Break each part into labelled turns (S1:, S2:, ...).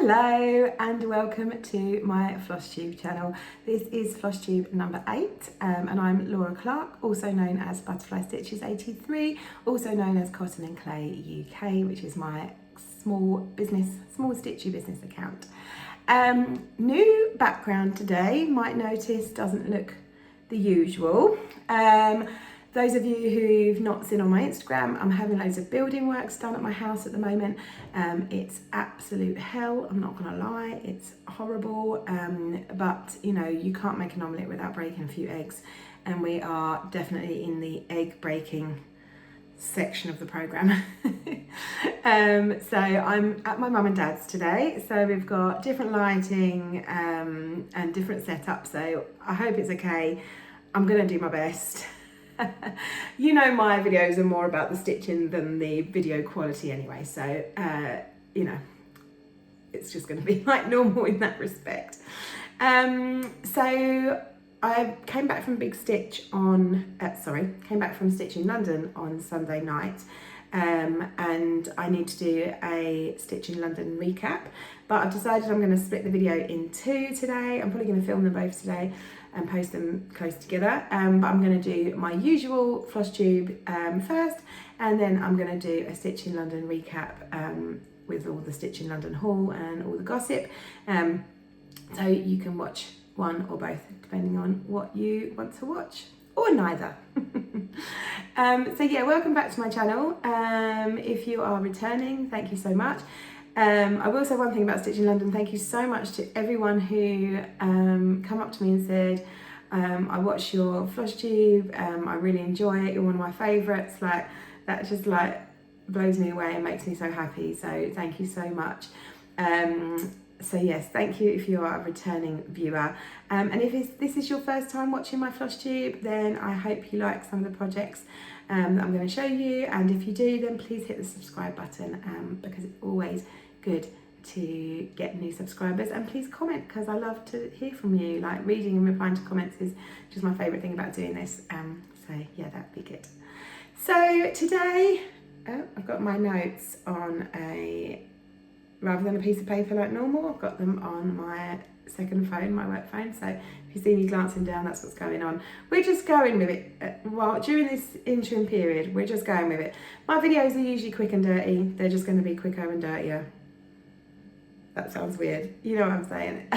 S1: Hello and welcome to my Flosstube channel. This is Flosstube number 8 and I'm Laura Clark, also known as Butterfly Stitches 83, also known as Cotton and Clay UK, which is my small stitchy business account. New background today, might notice doesn't look the usual. Those of you who've not seen on my Instagram, I'm having loads of building works done at my house at the moment. It's absolute hell, I'm not gonna lie, it's horrible, but you know, you can't make an omelette without breaking a few eggs, and we are definitely in the egg breaking section of the programme. So I'm at my mum and dad's today, so we've got different lighting and different setups, so I hope it's okay. I'm gonna do my best. You know, my videos are more about the stitching than the video quality anyway, so you know, it's just going to be like normal in that respect. So I came back from Big Stitch on came back from Stitch in London on Sunday night, and I need to do a Stitch in London recap, but I've decided I'm going to split the video in two today. I'm probably going to film them both today and post them close together, but I'm going to do my usual Flosstube first, and then I'm going to do a Stitch in London recap with all the Stitch in London haul and all the gossip, so you can watch one or both depending on what you want to watch, or neither. So yeah, welcome back to my channel. If you are returning, thank you so much. I will say one thing about Stitch in London. Thank you so much to everyone who come up to me and said, I watch your Flosstube, I really enjoy it, you're one of my favourites. Like, that just like blows me away and makes me so happy, so thank you so much. So yes, thank you if you are a returning viewer, and if this is your first time watching my Flosstube, then I hope you like some of the projects that I'm going to show you, and if you do, then please hit the subscribe button, because it's always good to get new subscribers, and please comment, because I love to hear from you. Like, reading and replying to comments is just my favourite thing about doing this, so yeah, that'd be good. So today, I've got my notes on rather than a piece of paper like normal, I've got them on my second phone, my work phone, so if you see me glancing down, that's what's going on. We're just going with it. During this interim period, we're just going with it. My videos are usually quick and dirty, they're just going to be quicker and dirtier. That sounds weird, you know what I'm saying.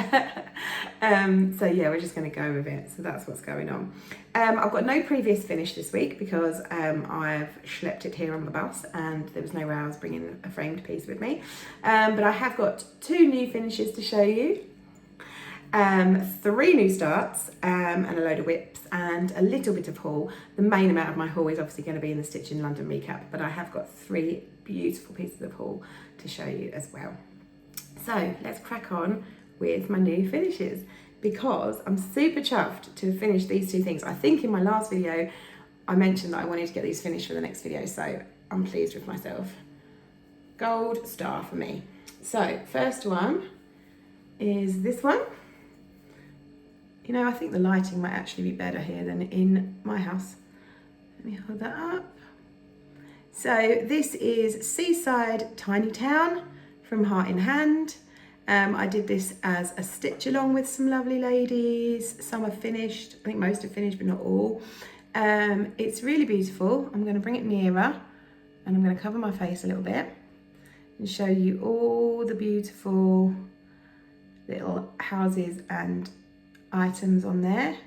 S1: So yeah, we're just going to go with it, so that's what's going on. I've got no previous finish this week because I've schlepped it here on the bus and there was no way I was bringing a framed piece with me, but I have got 2 new finishes to show you, 3 new starts, and a load of whips and a little bit of haul. The main amount of my haul is obviously going to be in the Stitch in London recap, but I have got 3 beautiful pieces of haul to show you as well. So let's crack on with my new finishes, because I'm super chuffed to finish these 2 things. I think in my last video I mentioned that I wanted to get these finished for the next video, so I'm pleased with myself. Gold star for me. So first one is this one. You know, I think the lighting might actually be better here than in my house. Let me hold that up. So this is Seaside Tiny Town from Heart in Hand. I did this as a stitch along with some lovely ladies. Some are finished, I think most are finished, but not all. It's really beautiful. I'm going to bring it nearer and I'm going to cover my face a little bit and show you all the beautiful little houses and items on there.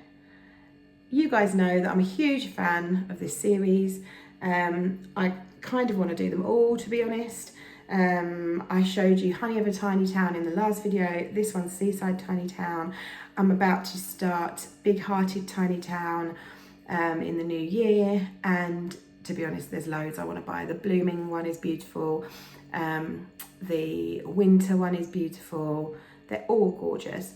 S1: You guys know that I'm a huge fan of this series. I kind of want to do them all, to be honest. I showed you Honey of a Tiny Town in the last video. This one's Seaside Tiny Town. I'm about to start Big Hearted Tiny Town in the new year, and to be honest, there's loads I want to buy. The blooming one is beautiful, the winter one is beautiful, they're all gorgeous.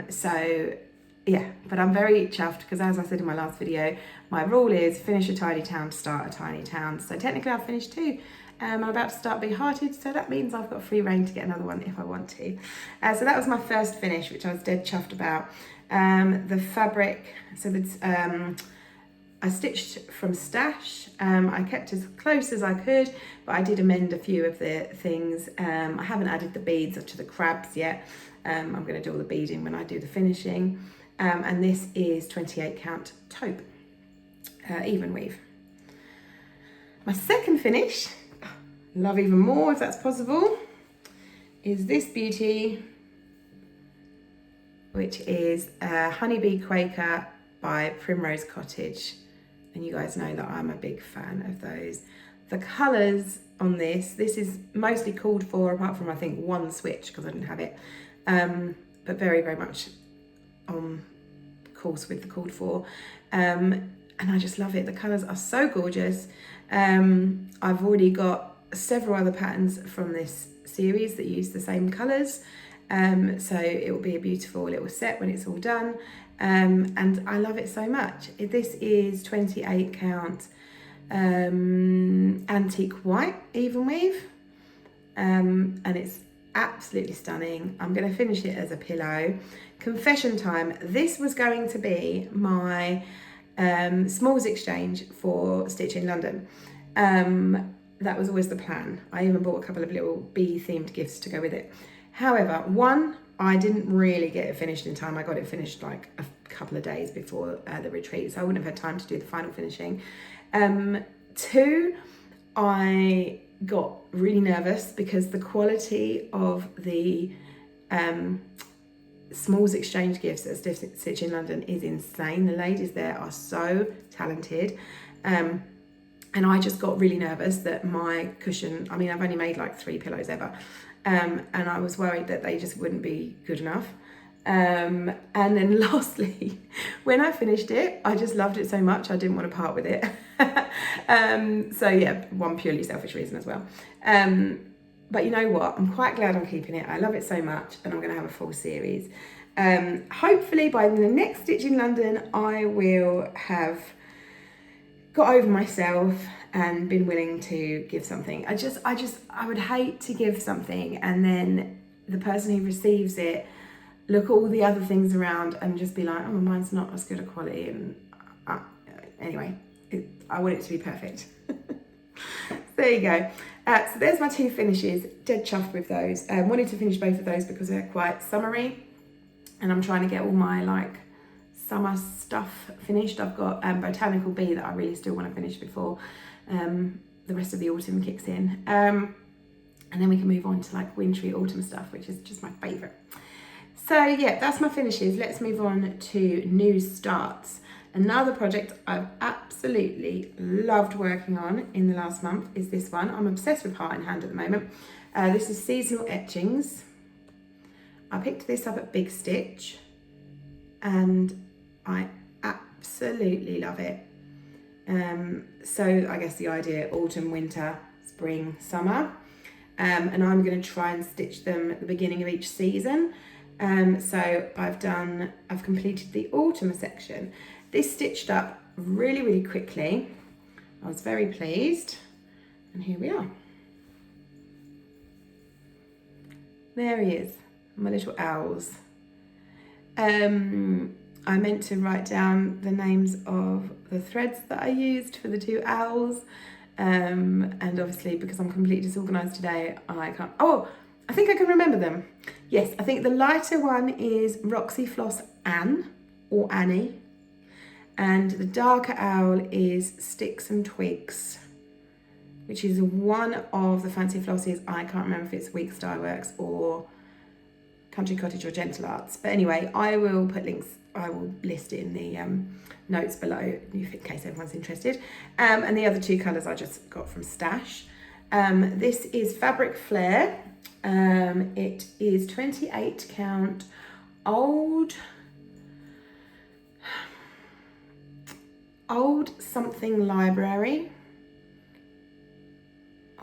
S1: So yeah, but I'm very chuffed because, as I said in my last video, my rule is finish a tiny town, start a tiny town. So technically I've finished 2. I'm about to start Big Hearted, so that means I've got free reign to get another one if I want to. So that was my first finish, which I was dead chuffed about. The fabric, so that's I stitched from stash. I kept as close as I could, but I did amend a few of the things. I haven't added the beads to the crabs yet. I'm going to do all the beading when I do the finishing. And this is 28 count taupe, even weave. My second finish, love even more if that's possible, is this beauty, which is Honeybee Quaker by Primrose Cottage. And you guys know that I'm a big fan of those. The colours on this is mostly called for, apart from I think one switch because I didn't have it, but very, very much on course with the called for. And I just love it. The colours are so gorgeous. I've already got several other patterns from this series that use the same colours. So it will be a beautiful little set when it's all done. And I love it so much. This is 28 count antique white even weave, and it's absolutely stunning. I'm going to finish it as a pillow. Confession time, this was going to be my smalls exchange for Stitch in London. That was always the plan. I even bought a couple of little bee themed gifts to go with it. However, one, I didn't really get it finished in time. I got it finished like a couple of days before the retreat, so I wouldn't have had time to do the final finishing. Two, I got really nervous because the quality of the smalls exchange gifts at Stitch in London is insane. The ladies there are so talented. And I just got really nervous that my cushion, I mean, I've only made like 3 pillows ever. And I was worried that they just wouldn't be good enough. And then lastly, when I finished it, I just loved it so much, I didn't want to part with it. So yeah, one purely selfish reason as well. But you know what? I'm quite glad I'm keeping it. I love it so much, and I'm going to have a full series. Hopefully by the next Stitch in London, I will have got over myself and been willing to give something. I would hate to give something and then the person who receives it look all the other things around and just be like, oh, mine's not as good a quality. And anyway, I want it to be perfect. There you go. So there's my 2 finishes. Dead chuffed with those. Wanted to finish both of those because they're quite summery, and I'm trying to get all my like summer stuff finished. I've got Botanical Bee that I really still want to finish before the rest of the autumn kicks in. And then we can move on to like wintry autumn stuff, which is just my favourite. So yeah, that's my finishes. Let's move on to new starts. Another project I've absolutely loved working on in the last month is this one. I'm obsessed with Heart in Hand at the moment. This is Seasonal Etchings. I picked this up at Big Stitch and I absolutely love it. So I guess the idea, autumn, winter, spring, summer. And I'm going to try and stitch them at the beginning of each season. So I've completed the autumn section. This stitched up really, really quickly. I was very pleased. And here we are. There he is, my little owls. I meant to write down the names of the threads that I used for the 2 owls. And obviously, because I'm completely disorganised today, I can't. Oh, I think I can remember them. Yes, I think the lighter one is Roxy Floss Anne, or Annie. And the darker owl is Sticks and Twigs, which is one of the fancy flossies. I can't remember if it's Weeks Dye Works or Country Cottage or Gentle Arts. But anyway, I will put links, I will list it in the notes below in case everyone's interested. And the other 2 colours I just got from Stash. This is Fabric Flare. It is 28 count old something library.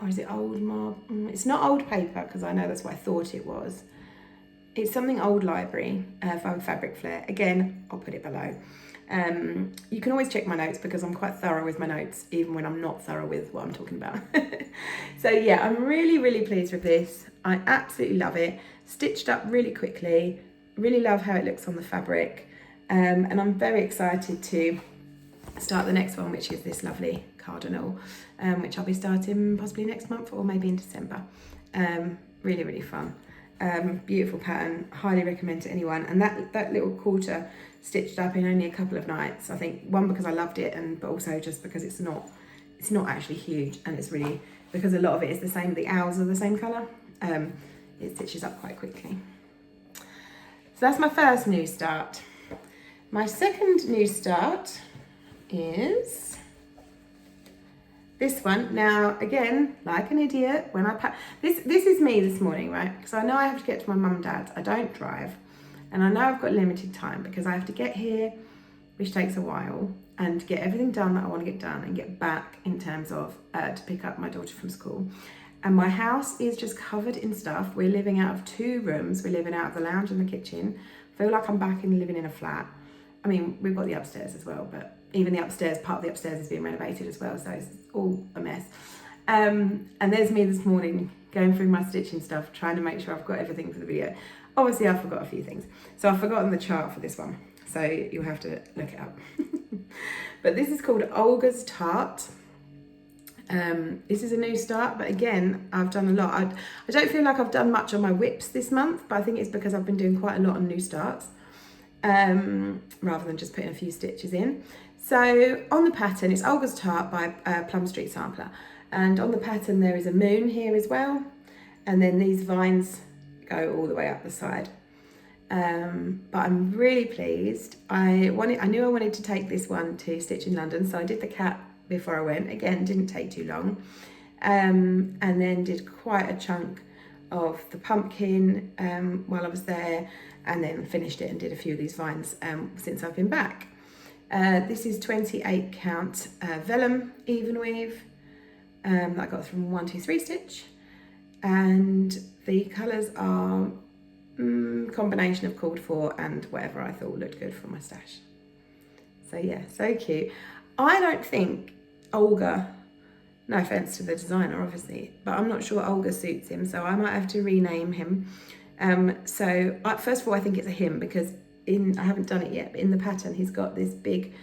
S1: Or is it old marble? It's not old paper, because I know that's what I thought it was. It's something old library from Fabric Flare. Again, I'll put it below. You can always check my notes because I'm quite thorough with my notes, even when I'm not thorough with what I'm talking about. So yeah, I'm really, really pleased with this. I absolutely love it. Stitched up really quickly. Really love how it looks on the fabric. And I'm very excited to start the next one, which is this lovely cardinal, which I'll be starting possibly next month or maybe in December. Really, really fun. Beautiful pattern, highly recommend to anyone. And that little quarter stitched up in only a couple of nights. I think one, because I loved it, but also just because it's not actually huge, and it's really, because a lot of it is the same, the owls are the same colour, it stitches up quite quickly. So that's my first new start. My second new start is this one. Now, again, like an idiot, when I pack, this is me this morning, right? Because I know I have to get to my mum and dad's. I don't drive, and I know I've got limited time because I have to get here, which takes a while, and get everything done that I want to get done, and get back in terms of to pick up my daughter from school. And my house is just covered in stuff. We're living out of 2 rooms. We're living out of the lounge and the kitchen. I feel like I'm back in living in a flat. I mean, we've got the upstairs as well, but even the upstairs, part of the upstairs is being renovated as well, so it's all a mess. And there's me this morning going through my stitching stuff, trying to make sure I've got everything for the video. Obviously, I've forgot a few things. So I've forgotten the chart for this one, so you'll have to look it up. But this is called Olga's Tart. This is a new start, but again, I've done a lot. I don't feel like I've done much on my whips this month, but I think it's because I've been doing quite a lot on new starts, rather than just putting a few stitches in. So on the pattern, it's Olga's Tart by Plum Street Sampler, and on the pattern there is a moon here as well, and then these vines go all the way up the side. But I'm really pleased. I knew I wanted to take this one to Stitch in London, so I did the cat before I went. Again, didn't take too long, and then did quite a chunk of the pumpkin while I was there, and then finished it and did a few of these vines since I've been back. This is 28 count vellum even weave that I got from 123 Stitch, and the colours are combination of called for and whatever I thought looked good for my stash. So yeah, so cute. I don't think Olga, no offense to the designer obviously, but I'm not sure Olga suits him, so I might have to rename him. So first of all, I think it's a him because I haven't done it yet, but in the pattern he's got this big,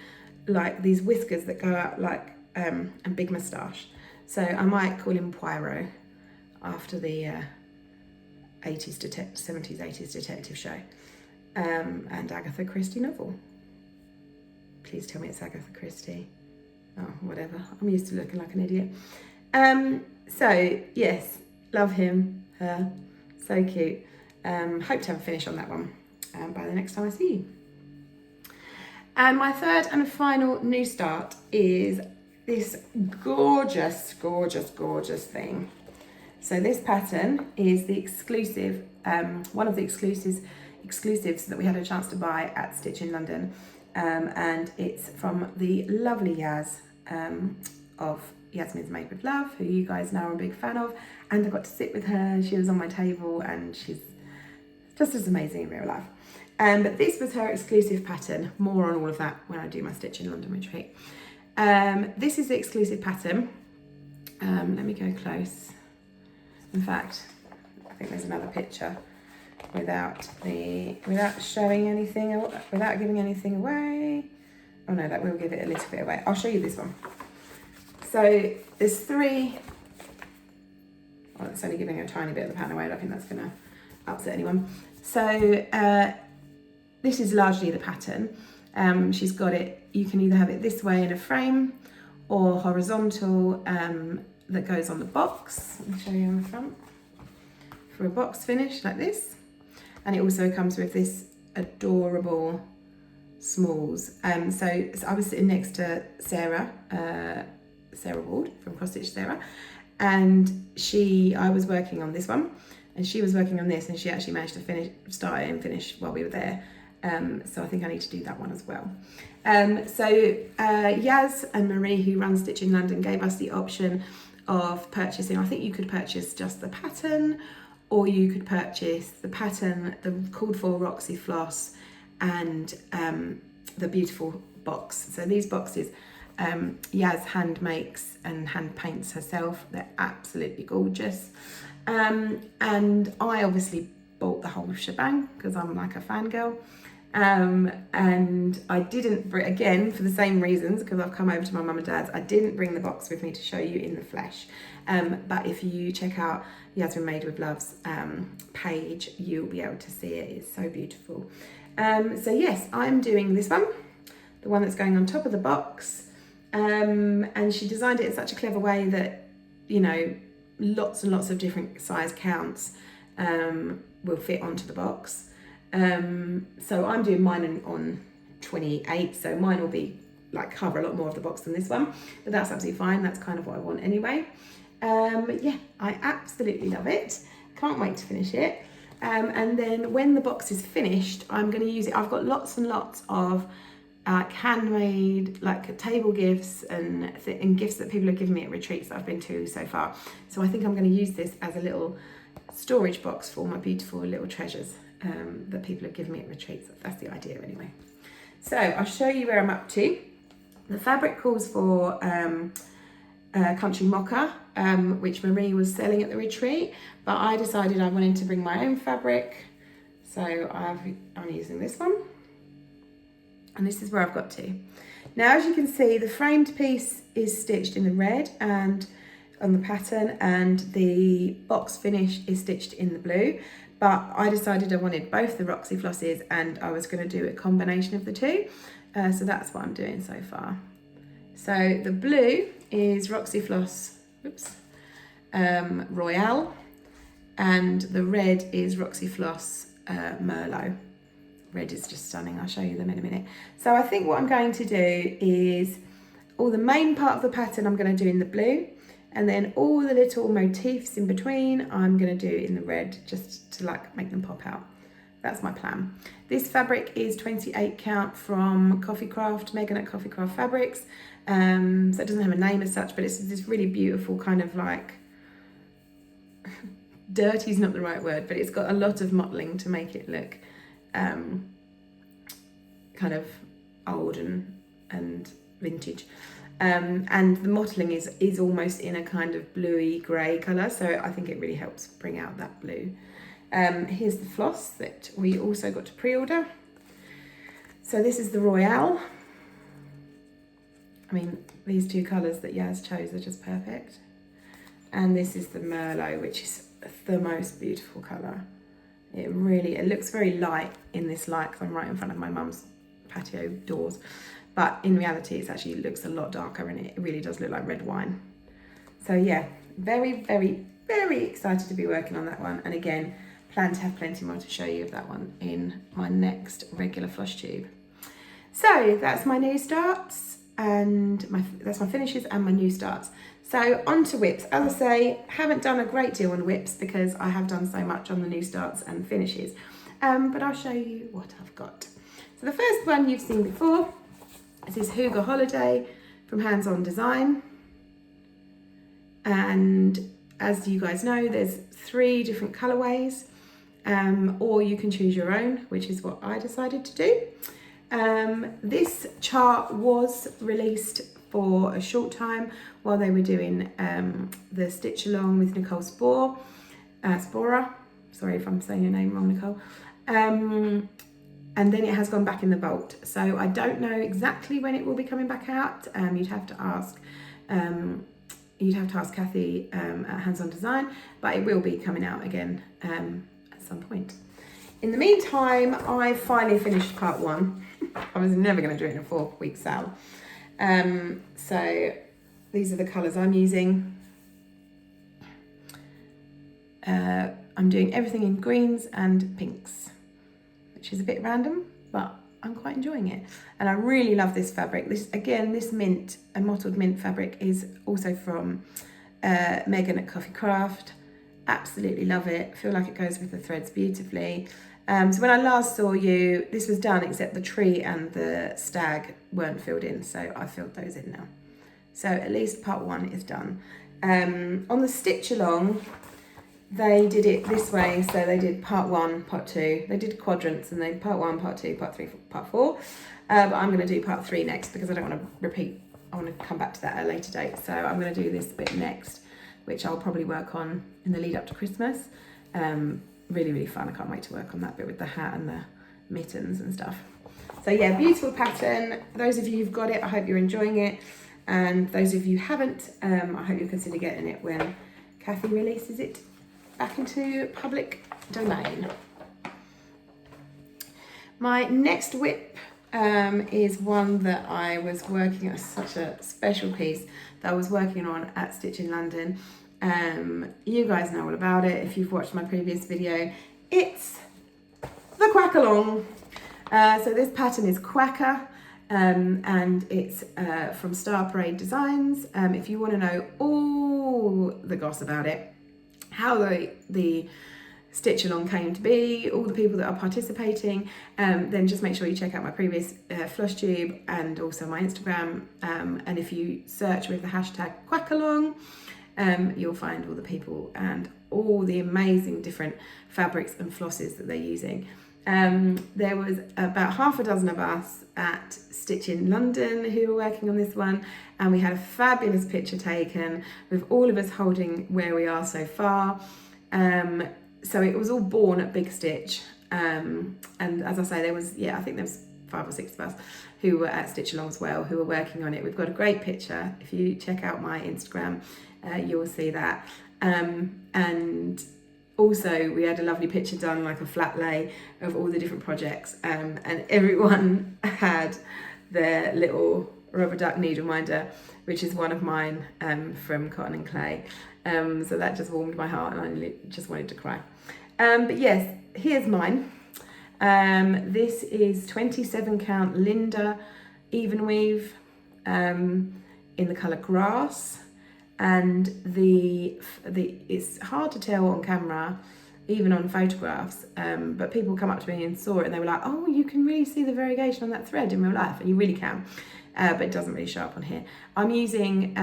S1: like these whiskers that go out like and big moustache. So I might call him Poirot after the 70s, 80s detective show, and Agatha Christie novel. Please tell me it's Agatha Christie. Oh, whatever. I'm used to looking like an idiot. So yes, love him, her, so cute. Hope to have a finish on that one by the next time I see you. And my third and final new start is this gorgeous, gorgeous, gorgeous thing. So this pattern is the exclusive, one of the exclusives that we had a chance to buy at Stitch in London, and it's from the lovely Yas of YasminMadeWithLove, who you guys know I'm a big fan of, and I got to sit with her. She was on my table, and she's just as amazing in real life. But this was her exclusive pattern. More on all of that when I do my Stitch in London retreat. This is the exclusive pattern. Let me go close. In fact, I think there's another picture without showing anything, without giving anything away. Oh no, that will give it a little bit away. I'll show you this one. So there's 3. Well, it's only giving a tiny bit of the pattern away. I don't think that's going to upset anyone. So this is largely the pattern. She's got it. You can either have it this way in a frame, or horizontal that goes on the box. I'll show you on the front for a box finish like this. And it also comes with this adorable smalls. So I was sitting next to Sarah Ward from Cross Stitch Sarah, and I was working on this one, and she was working on this, and she actually managed to start it and finish while we were there. So I think I need to do that one as well. So Yas and Marie, who run Stitch in London, gave us the option of purchasing. I think you could purchase just the pattern, or you could purchase the pattern, the called for Roxy floss, and the beautiful box. So these boxes, Yas hand makes and hand paints herself. They're absolutely gorgeous. And I obviously bought the whole shebang because I'm like a fangirl. And I didn't bring, again, for the same reasons, because I've come over to my mum and dad's, I didn't bring the box with me to show you in the flesh. But if you check out YasminMadeWithLove's page, you'll be able to see it. It's so beautiful. So yes, I'm doing this one, the one that's going on top of the box. And she designed it in such a clever way that, you know, lots and lots of different size counts will fit onto the box. So I'm doing mine on 28, so mine will be like cover a lot more of the box than this one, but that's absolutely fine. That's kind of what I want anyway. Yeah, I absolutely love it. Can't wait to finish it. And then when the box is finished, I'm going to use it. I've got lots and lots of handmade, like table gifts and gifts that people have given me at retreats that I've been to so far. So I think I'm going to use this as a little storage box for all my beautiful little treasures that people have given me at retreats. That's the idea anyway. So I'll show you where I'm up to. The fabric calls for Country Mocha, which Marie was selling at the retreat, but I decided I wanted to bring my own fabric, so I'm using this one, and this is where I've got to. Now, as you can see, the framed piece is stitched in the red and on the pattern, and the box finish is stitched in the blue, but I decided I wanted both the Roxy flosses and I was going to do a combination of the two, so that's what I'm doing so far. So the blue is Roxy Floss, Royale, and the red is Roxy Floss Merlot. Red is just stunning. I'll show you them in a minute. So I think what I'm going to do is all the main part of the pattern I'm going to do in the blue, and then all the little motifs in between I'm going to do in the red, just to like make them pop out. That's my plan. This fabric is 28 count from Coffee Craft, Megan at Coffee Craft Fabrics. So it doesn't have a name as such, but it's this really beautiful kind of like, dirty is not the right word, but it's got a lot of mottling to make it look kind of old and vintage. And the mottling is almost in a kind of bluey grey colour, so I think it really helps bring out that blue. Here's the floss that we also got to pre-order. So this is the Royale. I mean, these two colours that Yaz chose are just perfect. And this is the Merlot, which is the most beautiful colour. It looks very light in this light, because I'm right in front of my mum's patio doors. But in reality, it actually looks a lot darker, and it really does look like red wine. So yeah, very, very, very excited to be working on that one. And again, plan to have plenty more to show you of that one in my next regular Flosstube. So that's my new starts, and that's my finishes and my new starts. So on to whips. As I say, haven't done a great deal on whips because I have done so much on the new starts and finishes. But I'll show you what I've got. So the first one you've seen before. This is Hygge Holiday from Hands On Design. And as you guys know, there's 3 different colourways, or you can choose your own, which is what I decided to do. This chart was released for a short time while they were doing the stitch along with Nicole Spora. Sorry if I'm saying your name wrong, Nicole. And then it has gone back in the vault. So I don't know exactly when it will be coming back out. You'd have to ask Kathy at Hands On Design, but it will be coming out again at some point. In the meantime, I finally finished part 1. I was never going to do it in a 4-week sale. So these are the colours I'm using. I'm doing everything in greens and pinks, which is a bit random, but I'm quite enjoying it. And I really love this fabric. This mint, a mottled mint fabric, is also from Megan at Coffee Craft. Absolutely love it. Feel like it goes with the threads beautifully. So when I last saw you, this was done, except the tree and the stag weren't filled in, so I filled those in now. So at least part 1 is done. On the stitch along, they did it this way, so they did part 1, part 2. They did quadrants, and they did part 1, part 2, part 3, part 4. But I'm going to do part 3 next because I don't want to repeat. I want to come back to that at a later date. So I'm going to do this bit next, which I'll probably work on in the lead up to Christmas. Really, really fun. I can't wait to work on that bit with the hat and mittens and stuff. So yeah, beautiful pattern. Those of you who've got it, I hope you're enjoying it. And those of you who haven't, I hope you'll consider getting it when Kathy releases it back into public domain. My next whip is one that I was working on, such a special piece that I was working on at Stitch in London. You guys know all about it if you've watched my previous video. It's the Quacker Long. So this pattern is Quacker, and it's from Star Parade Designs. If you want to know all the goss about it, how the Stitch Along came to be, all the people that are participating, then just make sure you check out my previous Flosstube and also my Instagram. And if you search with the hashtag Quackalong, you'll find all the people and all the amazing different fabrics and flosses that they're using. There was about half a dozen of us at Stitch in London who were working on this one, and we had a fabulous picture taken with all of us holding where we are so far. So it was all born at Big Stitch, and as I say, there was, I think there was 5 or 6 of us who were at Stitch Along as well, who were working on it. We've got a great picture. If you check out my Instagram, you'll see that. And also we had a lovely picture done, like a flat lay of all the different projects, and everyone had their little rubber duck needle minder, which is one of mine, from Cotton and Clay. So that just warmed my heart and I just wanted to cry. But yes, here's mine. This is 27 count Linda even weave, in the colour grass, and it's hard to tell on camera, even on photographs, but people come up to me and saw it and they were like, oh, you can really see the variegation on that thread in real life, and you really can, but it doesn't really show up on here. I'm using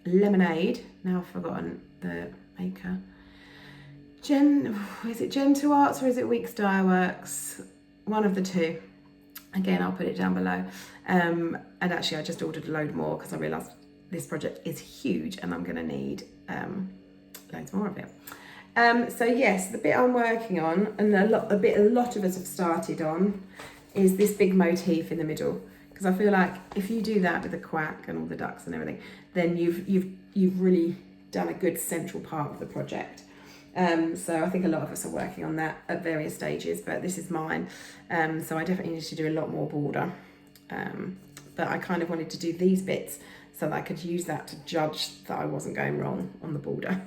S1: Lemonade, now I've forgotten the maker. Is it Gentle Arts or is it Weeks Dye Works? One of the two. Again, I'll put it down below. And actually I just ordered a load more because I realised this project is huge and I'm going to need loads more of it. So yes, the bit I'm working on, and a lot of us have started on, is this big motif in the middle. Because I feel like if you do that with the quack and all the ducks and everything, then you've really done a good central part of the project. So I think a lot of us are working on that at various stages, but this is mine. So I definitely need to do a lot more border. But I kind of wanted to do these bits so that I could use that to judge that I wasn't going wrong on the border.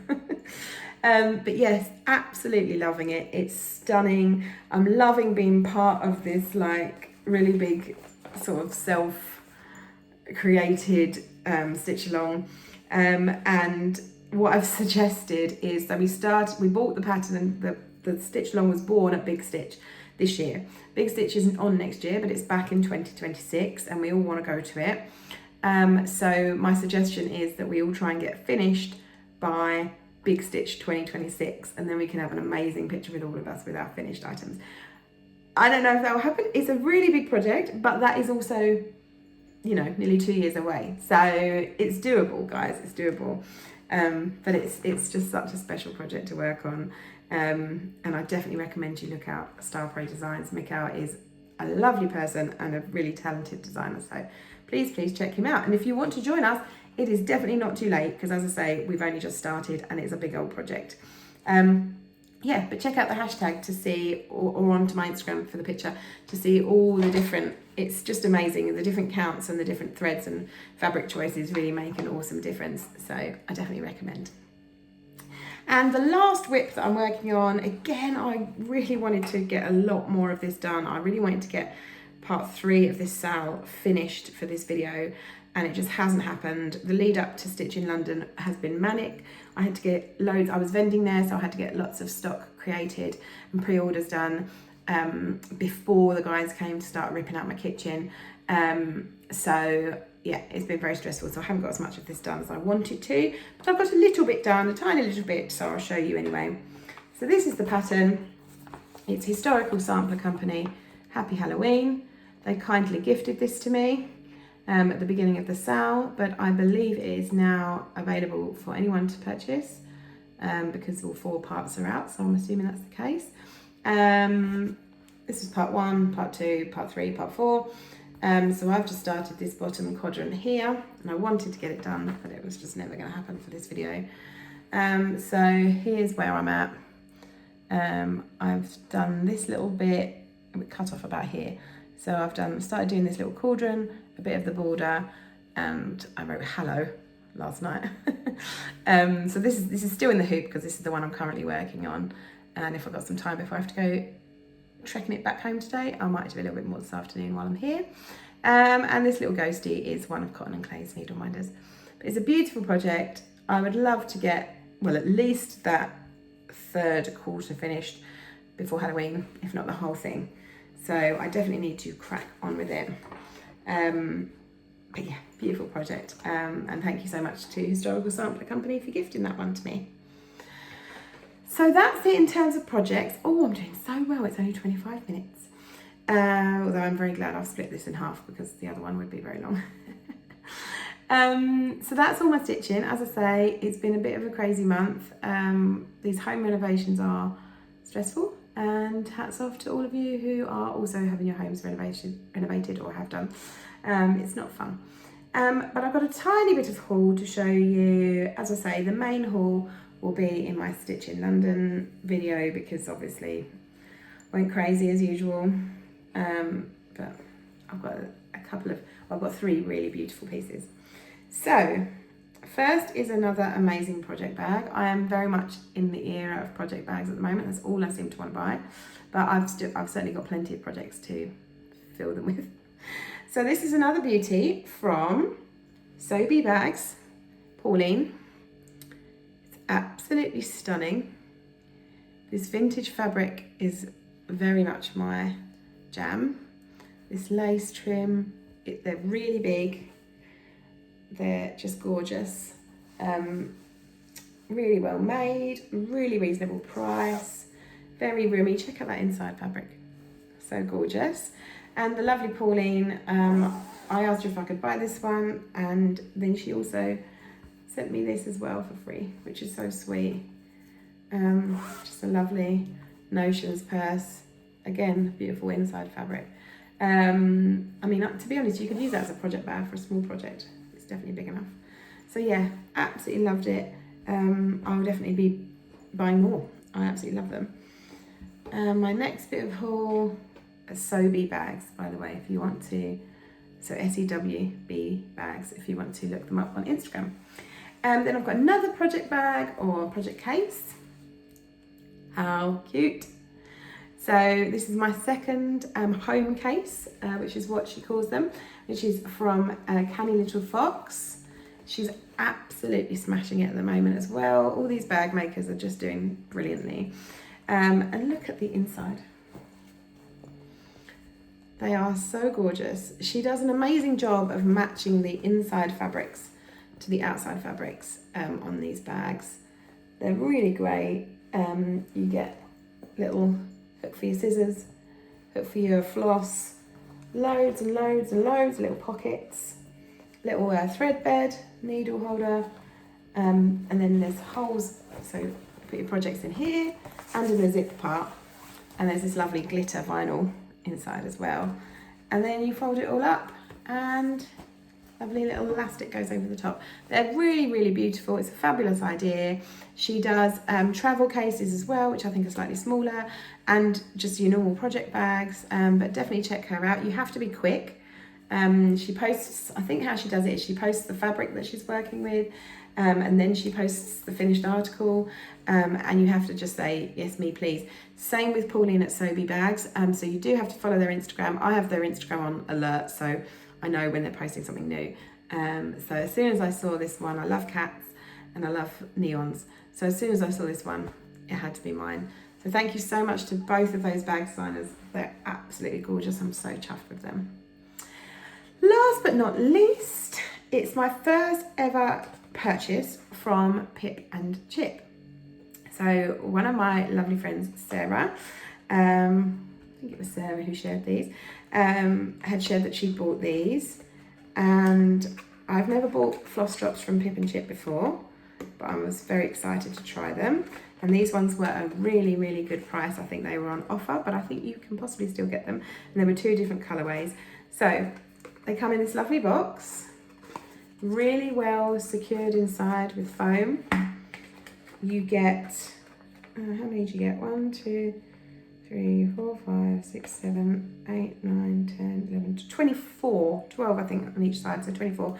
S1: But yes, absolutely loving it. It's stunning. I'm loving being part of this like really big sort of self-created stitch along. And what I've suggested is that we bought the pattern, and the stitch along was born at Big Stitch this year. Big Stitch isn't on next year, but it's back in 2026 and we all want to go to it. So my suggestion is that we all try and get finished by Big Stitch 2026, and then we can have an amazing picture with all of us with our finished items. I don't know if that will happen. It's a really big project, but that is also, nearly 2 years away. So it's doable, guys, it's doable. But it's just such a special project to work on. And I definitely recommend you look out Star Parade Designs. Mikhail is a lovely person and a really talented designer. So please check him out. And if you want to join us, it is definitely not too late, because as I say, we've only just started and it's a big old project. But check out the hashtag to see, or onto my Instagram for the picture, to see all the different, it's just amazing. The different counts and the different threads and fabric choices really make an awesome difference. So I definitely recommend. And the last whip that I'm working on, again, I really wanted to get a lot more of this done. I really wanted to get part 3 of this sale finished for this video, and it just hasn't happened. The lead up to Stitch in London has been manic. I had to get loads, I was vending there, so I had to get lots of stock created and pre-orders done before the guys came to start ripping out my kitchen. So yeah, it's been very stressful, so I haven't got as much of this done as I wanted to, but I've got a little bit done, a tiny little bit, so I'll show you anyway. So this is the pattern. It's Historical Sampler Company, Happy Halloween. They kindly gifted this to me at the beginning of the sale, but I believe it is now available for anyone to purchase. because all 4 parts are out, so I'm assuming that's the case. This is part 1, part 2, part 3, part 4. So I've just started this bottom quadrant here, and I wanted to get it done, but it was just never going to happen for this video. So here's where I'm at. I've done this little bit, cut off about here. So I've started doing this little cauldron, a bit of the border, and I wrote hello last night. So this is still in the hoop because this is the one I'm currently working on. And if I've got some time before I have to go trekking it back home today, I might do a little bit more this afternoon while I'm here. And this little ghosty is one of Cotton and Clay's needle minders. But it's a beautiful project. I would love to get, well, at least that 3rd quarter finished before Halloween, if not the whole thing. So I definitely need to crack on with it. But yeah, beautiful project. And thank you so much to Historical Sampler Company for gifting that one to me. So that's it in terms of projects. Oh, I'm doing so well. It's only 25 minutes. Although I'm very glad I've split this in half because the other one would be very long. So that's all my stitching. As I say, it's been a bit of a crazy month. These home renovations are stressful, and hats off to all of you who are also having your homes renovated or have done. It's not fun. But I've got a tiny bit of haul to show you. As I say, the main haul will be in my Stitch in London video because obviously went crazy as usual. But I've got I've got 3 really beautiful pieces. So first is another amazing project bag. I am very much in the era of project bags at the moment. That's all I seem to want to buy, but I've certainly got plenty of projects to fill them with. So this is another beauty from Sobe Bags, Pauline. It's absolutely stunning. This vintage fabric is very much my jam. This lace trim, they're really big. They're just gorgeous. Really well made, really reasonable price, very roomy. Check out that inside fabric, so gorgeous. And the lovely Pauline, I asked her if I could buy this one, and then she also sent me this as well for free, which is so sweet. Just a lovely Notions purse. Again, beautiful inside fabric. I mean, to be honest, you could use that as a project bag for a small project. It's definitely big enough. So yeah, absolutely loved it. I'll definitely be buying more. I absolutely love them. My next bit of haul, Sobe bags, by the way, if you want to. So SEWB bags, if you want to look them up on Instagram. Then I've got another project bag or project case. How cute. So this is my second home case, which is what she calls them, which is from Canny Little Fox. She's absolutely smashing it at the moment as well. All these bag makers are just doing brilliantly. And look at the inside. They are so gorgeous. She does an amazing job of matching the inside fabrics to the outside fabrics on these bags. They're really great. You get little hook for your scissors, hook for your floss, loads and loads and loads of little pockets, little thread bed, needle holder, and then there's holes, so put your projects in here and in the zip part, and there's this lovely glitter vinyl inside as well, and then you fold it all up and lovely little elastic goes over the top. They're really, really beautiful. It's a fabulous idea. She does travel cases as well, which I think are slightly smaller, and just your normal project bags, but definitely check her out. You have to be quick. She posts, I think how she does it is she posts the fabric that she's working with, and then she posts the finished article, and you have to just say, yes, me, please. Same with Pauline at Sobe Bags. So you do have to follow their Instagram. I have their Instagram on alert, so I know when they're posting something new. So as soon as I saw this one, I love cats and I love neons. So as soon as I saw this one, it had to be mine. So thank you so much to both of those bag designers. They're absolutely gorgeous. I'm so chuffed with them. Last but not least, it's my first ever purchase from Pip and Chip. So one of my lovely friends, Sarah, I think it was Sarah who shared these, had shared that she bought these, and I've never bought floss drops from Pip and Chip before, but I was very excited to try them. And these ones were a really, really good price. I think they were on offer, but I think you can possibly still get them. And there were 2 different colourways. So they come in this lovely box, really well secured inside with foam. You get, how many do you get? 1, 2, 3, 4, 5, 6, 7, 8, 9, 10, 11, 24, 12 I think on each side, so 24.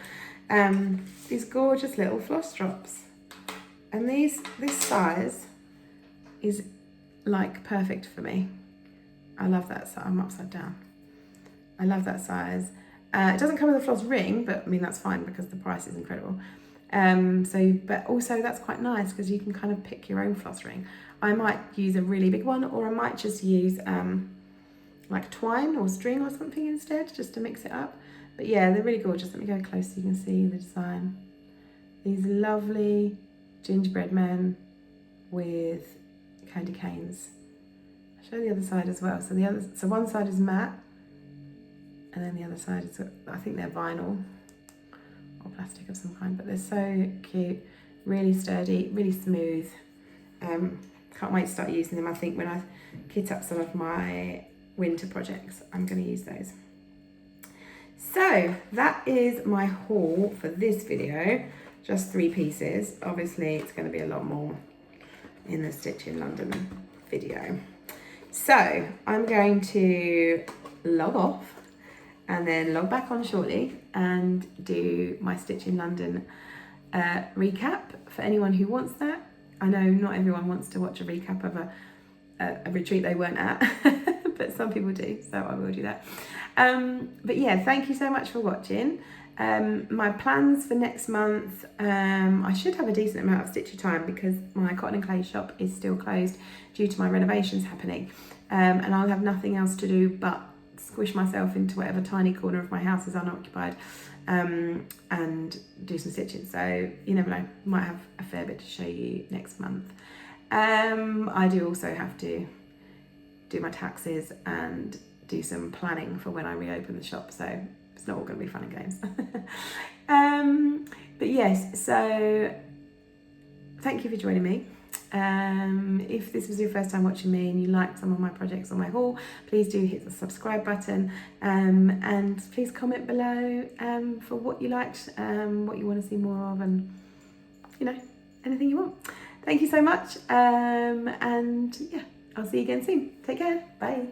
S1: These gorgeous little floss drops. And this size is like perfect for me. I love that size. I'm upside down. I love that size. It doesn't come with a floss ring, but I mean that's fine because the price is incredible. But also that's quite nice because you can kind of pick your own floss ring. I might use a really big one, or I might just use like twine or string or something instead, just to mix it up. But yeah, they're really gorgeous. Let me go close so you can see the design. These lovely gingerbread men with candy canes. I'll show the other side as well. So one side is matte, and then the other side is, I think they're vinyl or plastic of some kind, but they're so cute, really sturdy, really smooth. Can't wait to start using them. I think when I kit up some of my winter projects, I'm going to use those. So that is my haul for this video, just 3 pieces. Obviously it's going to be a lot more in the Stitch in London video. So I'm going to log off and then log back on shortly and do my Stitch in London recap for anyone who wants that. I know not everyone wants to watch a recap of a retreat they weren't at, but some people do, so I will do that. But yeah, thank you so much for watching. My plans for next month, I should have a decent amount of stitchy time because my cotton and clay shop is still closed due to my renovations happening, and I'll have nothing else to do but squish myself into whatever tiny corner of my house is unoccupied and do some stitching. So you never know, might have a fair bit to show you next month. I do also have to do my taxes and do some planning for when I reopen the shop, so it's not all going to be fun and games. But yes, so thank you for joining me. If this was your first time watching me and you liked some of my projects on my haul, please do hit the subscribe button, and please comment below for what you liked, what you want to see more of, and you know, anything you want. Thank you so much, and yeah, I'll see you again soon. Take care. Bye.